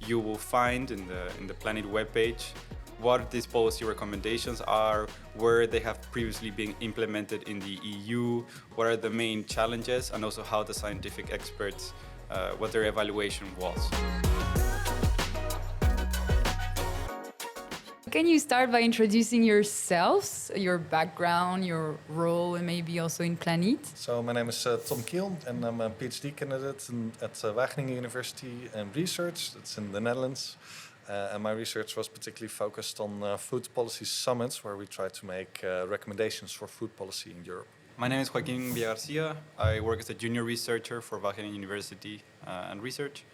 you will find in the Planet webpage what these policy recommendations are, where they have previously been implemented in the EU, what are the main challenges, and also how the scientific experts, what their evaluation was. Can you start by introducing yourselves, your background, your role, and maybe also in Planet? So my name is Tom Kiel, and I'm a PhD candidate at Wageningen University Research. That's in the Netherlands. And my research was particularly focused on food policy summits, where we try to make recommendations for food policy in Europe. My name is Joaquín and Villa-García. I work as a junior researcher for Wageningen University Research.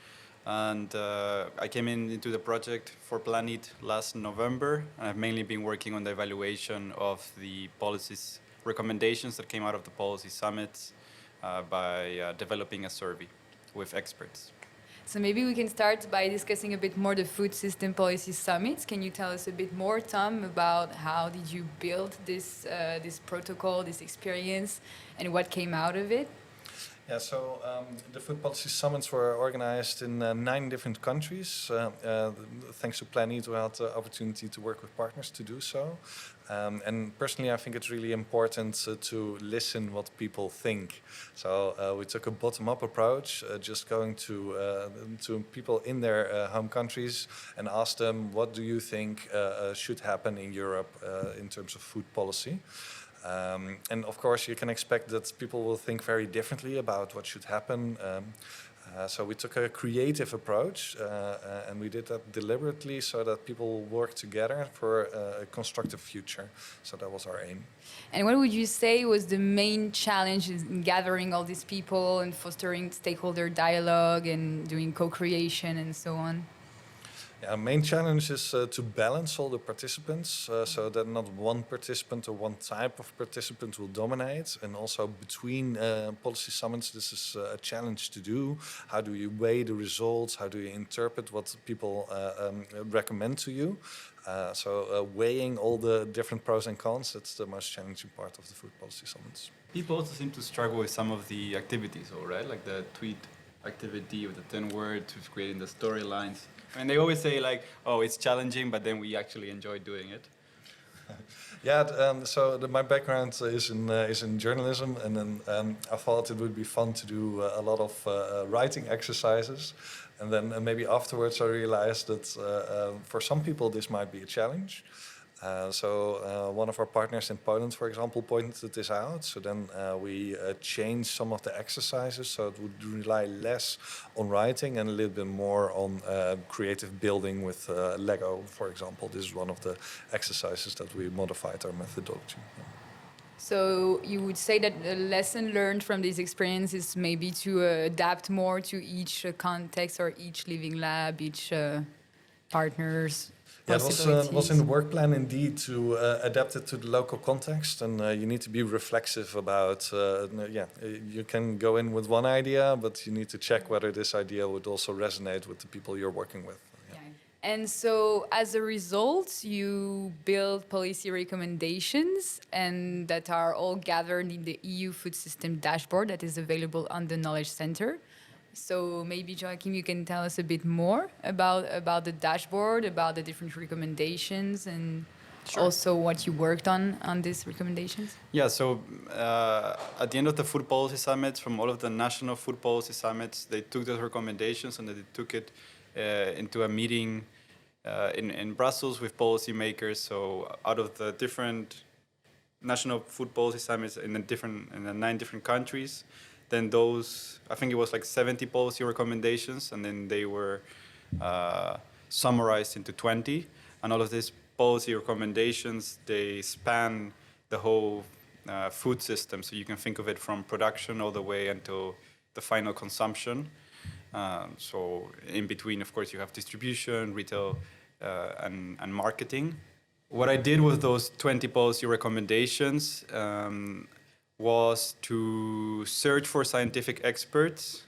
And I came into the project for Planet last November, and I've mainly been working on the evaluation of the policies recommendations that came out of the policy summits by developing a survey with experts. So maybe we can start by discussing a bit more the food system policy summits. Can you tell us a bit more, Tom, about how did you build this protocol, this experience, and what came out of it? Yeah, so the food policy summits were organized in 9 different countries. Thanks to Planet, we had the opportunity to work with partners to do so. And personally, I think it's really important to listen what people think. So we took a bottom-up approach, just going to people in their home countries and asked them, what do you think should happen in Europe in terms of food policy? And of course, you can expect that people will think very differently about what should happen. So we took a creative approach, and we did that deliberately so that people work together for a constructive future. So that was our aim. And what would you say was the main challenge in gathering all these people and fostering stakeholder dialogue and doing co-creation and so on? Yeah, main challenge is to balance all the participants so that not one participant or one type of participant will dominate. And also between policy summits, this is a challenge to do. How do you weigh the results? How do you interpret what people recommend to you? So weighing all the different pros and cons, that's the most challenging part of the food policy summits. People also seem to struggle with some of the activities, all right? Like the tweet activity with the 10 words, with creating the storylines. And they always say like, oh, it's challenging, but then we actually enjoy doing it. Yeah, so my background is in journalism, and then I thought it would be fun to do a lot of writing exercises. And then maybe afterwards I realized that for some people this might be a challenge. So one of our partners in Poland, for example, pointed this out. So then we changed some of the exercises so it would rely less on writing and a little bit more on creative building with Lego, for example. This is one of the exercises that we modified our methodology. So you would say that the lesson learned from this experience is maybe to adapt more to each context or each living lab, each partner's. Yeah, it was in the work plan indeed to adapt it to the local context, and you need to be reflexive about. You can go in with one idea, but you need to check whether this idea would also resonate with the people you're working with. Yeah. And so, as a result, you build policy recommendations, and that are all gathered in the EU food system dashboard that is available on the Knowledge Center. So maybe, Joaquín, you can tell us a bit more about the dashboard, about the different recommendations, and also what you worked on these recommendations. Yeah, so at the end of the food policy summits, from all of the national food policy summits, they took those recommendations and they took it into a meeting in Brussels with policymakers. So out of the different national food policy summits in the 9 different countries, then those, I think it was like 70 policy recommendations, and then they were summarized into 20. And all of these policy recommendations, they span the whole food system. So you can think of it from production all the way until the final consumption. So in between, of course, you have distribution, retail, and marketing. What I did with those 20 policy recommendations was to search for scientific experts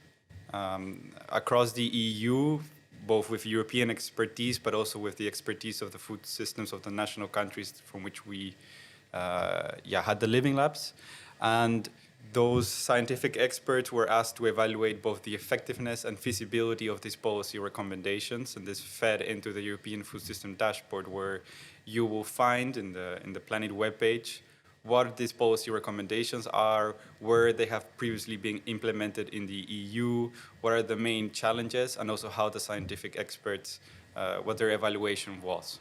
across the EU, both with European expertise, but also with the expertise of the food systems of the national countries from which we had the living labs. And those scientific experts were asked to evaluate both the effectiveness and feasibility of these policy recommendations, and this fed into the European Food System Dashboard, where you will find in the Planet webpage what these policy recommendations are, where they have previously been implemented in the EU, what are the main challenges, and also how the scientific experts, what their evaluation was.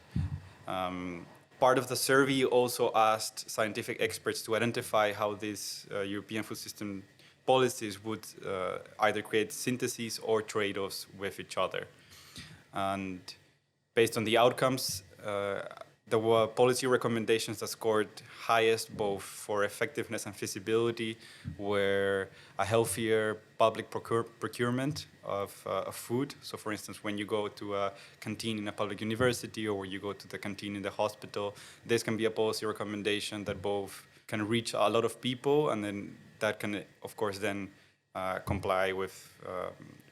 Part of the survey also asked scientific experts to identify how these European food system policies would either create syntheses or trade-offs with each other. And based on the outcomes, there were policy recommendations that scored highest both for effectiveness and feasibility were a healthier public procurement of food. So for instance, when you go to a canteen in a public university or you go to the canteen in the hospital, this can be a policy recommendation that both can reach a lot of people, and then that can, of course, then comply with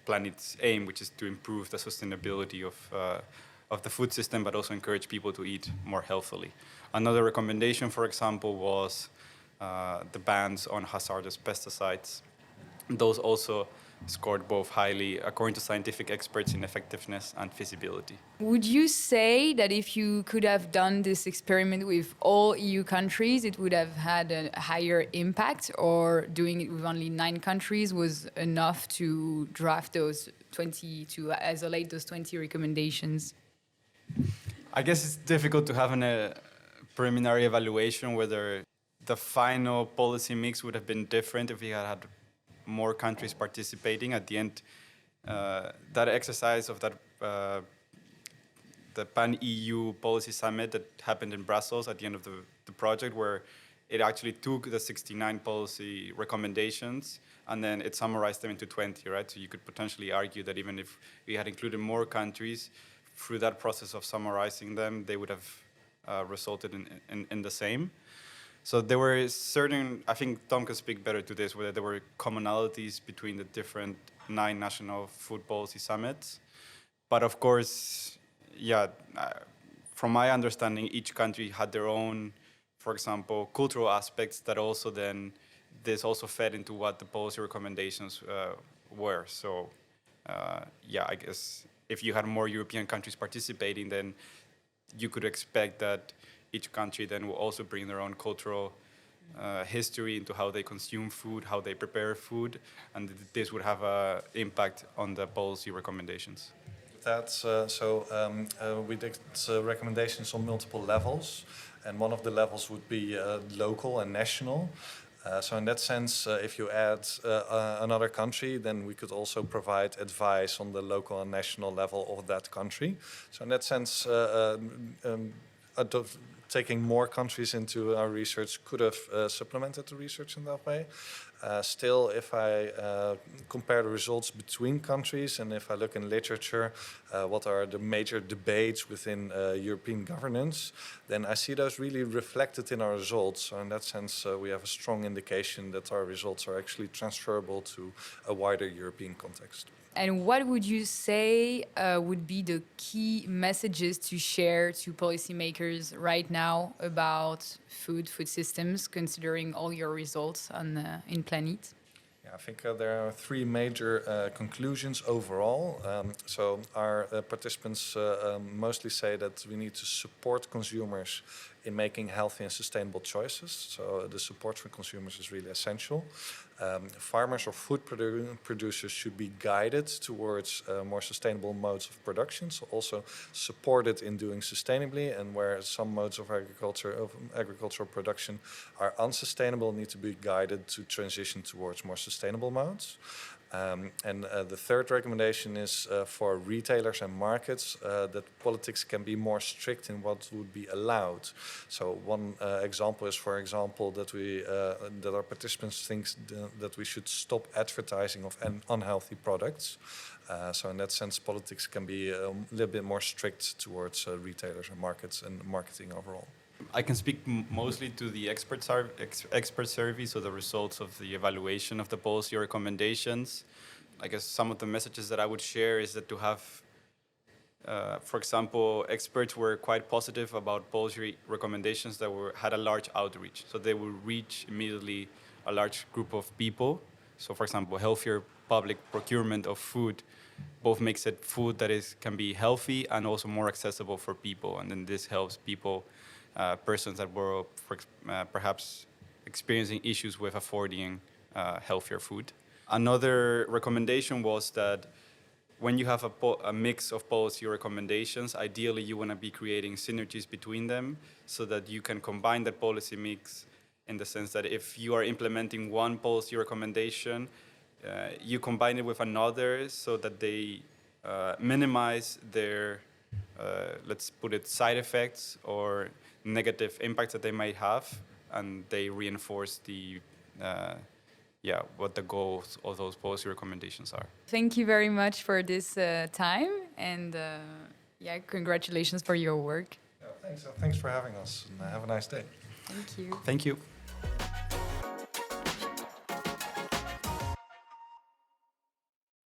Planet's aim, which is to improve the sustainability of the food system, but also encourage people to eat more healthily. Another recommendation, for example, was the bans on hazardous pesticides. Those also scored both highly, according to scientific experts, in effectiveness and feasibility. Would you say that if you could have done this experiment with all EU countries, it would have had a higher impact, or doing it with only 9 countries was enough to draft those 20, to isolate those 20 recommendations? I guess it's difficult to have a preliminary evaluation whether the final policy mix would have been different if we had more countries participating. At the end, that exercise of that the Pan-EU Policy Summit that happened in Brussels at the end of the project, where it actually took the 69 policy recommendations and then it summarized them into 20, right? So you could potentially argue that even if we had included more countries, through that process of summarizing them, they would have resulted in the same. So there were certain, I think Tom can speak better to this, whether there were commonalities between the different 9 national food policy summits. But of course, yeah, from my understanding, each country had their own, for example, cultural aspects that also then, this also fed into what the policy recommendations were. So yeah, I guess if you had more European countries participating, then you could expect that each country then will also bring their own cultural history into how they consume food, how they prepare food, and this would have an impact on the policy recommendations. That's we did recommendations on multiple levels, and one of the levels would be local and national. So in that sense, if you add another country, then we could also provide advice on the local and national level of that country. So in that sense, taking more countries into our research could have supplemented the research in that way. Still, if I compare the results between countries, and if I look in literature, what are the major debates within European governance, then I see those really reflected in our results. So in that sense, we have a strong indication that our results are actually transferable to a wider European context. And what would you say would be the key messages to share to policymakers right now about food systems, considering all your results in Planet? Yeah, I think there are 3 major conclusions overall. So our participants mostly say that we need to support consumers in making healthy and sustainable choices. So the support for consumers is really essential. Farmers or food producers should be guided towards more sustainable modes of production, so also supported in doing sustainably, and where some modes of agricultural production are unsustainable, need to be guided to transition towards more sustainable modes. And the third recommendation is for retailers and markets that politics can be more strict in what would be allowed. So one example is, for example, that that our participants think that we should stop advertising of unhealthy products. So in that sense, politics can be a little bit more strict towards retailers and markets and marketing overall. I can speak mostly to the expert survey, so the results of the evaluation of the policy recommendations. I guess some of the messages that I would share is that to have, for example, experts were quite positive about policy recommendations that had a large outreach. So they will reach immediately a large group of people. So, for example, healthier public procurement of food both makes it food that can be healthy and also more accessible for people. And then this helps people, persons that were perhaps experiencing issues with affording healthier food. Another recommendation was that when you have a mix of policy recommendations, ideally you want to be creating synergies between them so that you can combine that policy mix in the sense that if you are implementing one policy recommendation, you combine it with another so that they minimize their, let's put it, side effects or negative impacts that they might have, and they reinforce the what the goals of those policy recommendations are. Thank you very much for this time, and congratulations for your work. Yeah, thanks for having us, and have a nice day. Thank you. Thank you.